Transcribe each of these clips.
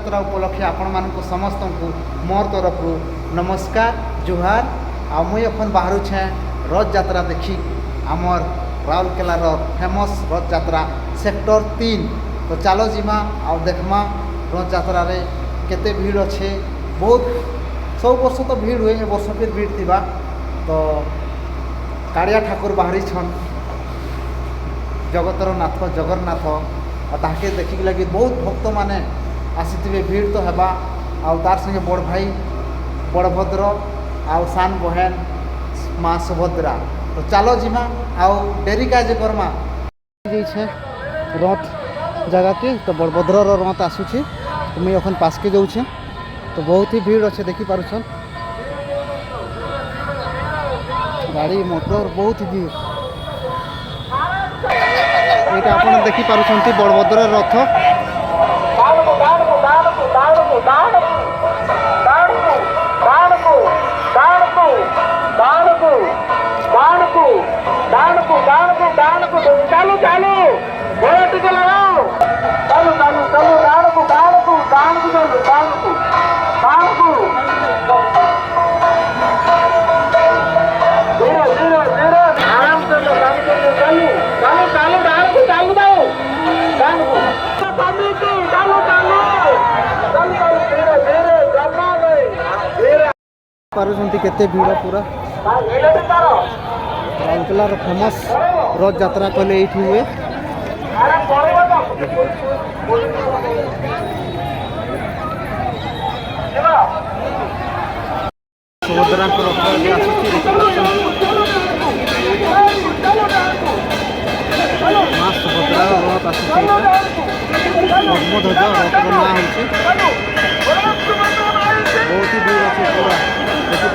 रथयात्रा उपलक्षे आपण मानक समस्त को मोर तरफ नमस्कार जुहार। आ मुई अपन बाहर छे रथ यात्रा देखी आमर राउरकेलार फेमस रथ यात्रा सेक्टर 3। तो चलो जीमा आ देखमा रथ यात्रा रे केते भीड़ अच्छे। बहुत सब वर्ष तो भीड़ हुए, ए वर्ष फिर भीड़ थी। तो काड़िया ठाकुर बाहरी छन जगतर नाथ जगन्नाथ और ताके देखिक लगी बहुत भक्त माने आसीथिबे। भीड़ तो हेबा आउ तार संगे बड़ भाई बड़भद्र आउ सान बहन माँ सुभद्रा। तो चलो जीमा आउ डेरी काजे करमा छे रथ जगह के। तो बड़भद्र रथ आसूचे तो मुझे अखन पास के जाऊे। तो बहुत ही भीड़ अच्छे देखी पारुछन, गाड़ी मोटर बहुत ही भीड़। ये आप देखी पारुछंती बड़भद्र रथ। पारुछंती केते भीड़ पूरा राउरकेलार फेमस रथ यात्रा कहले ये हुए। सुभद्रा को रथ माँ सुभद्रा रथ आसूची पद्मध्वज रथर ना हो बहुत ही भीड़ अच्छे पूरा देखी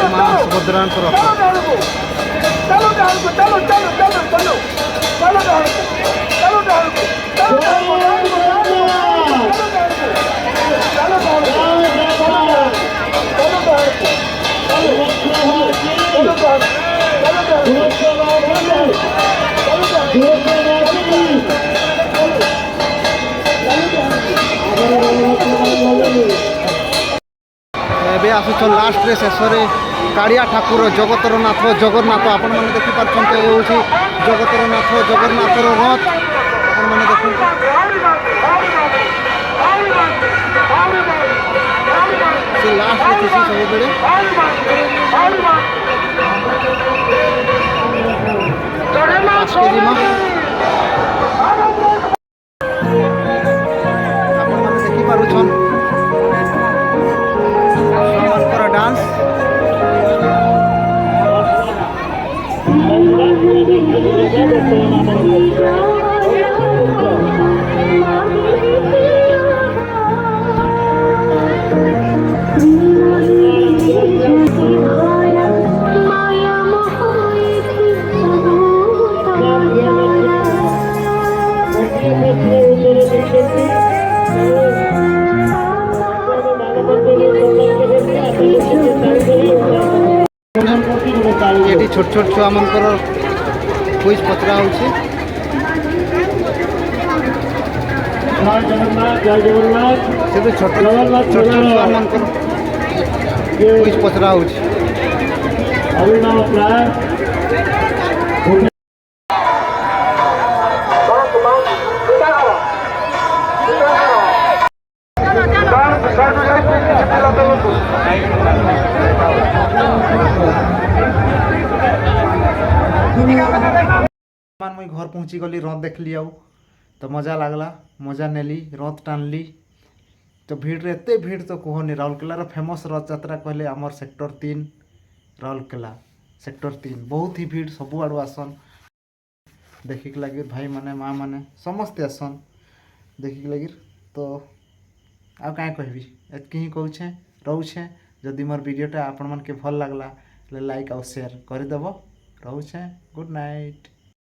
माँ सुभद्रा एबे आसुछन लास्ट रे शेष रे काड़िया ठाकुर जगतर नाथ जगन्नाथ। आपण माने देखि पारछन तो ये होची जगतर नाथ जगन्नाथ रो रथ। आपण माने देखु से लास्ट रे किसी सब बेले आपण माने देखि पारुछन डांस। ये छोट छोट छुआ मनकर क्विज पचरा होछि। से भी छोट छोट छुआ मनकर क्विज पचरा होछि। मुई घर पहुँची गली रथ देखली आउ तो मजा लगला, मजा नेली रथ टाणली। तो भीड़ रे एते भीड़ तो कहनी। राउरकेलार फेमस रथ यात्रा कहले आमर सेक्टर 3 राउरकेला सेक्टर 3 बहुत ही भीड़ सबु आड़ू आसन देखिक लगे भाई माने माँ माने समस्ते आसन देखिक लगे। तो आ क्या कहबी एतकी ही कहूँ रोचे। जदि मोर वीडियोटा आपण मन के भल लगला लाइक और शेयर करदेव। रोचे गुड नाइट।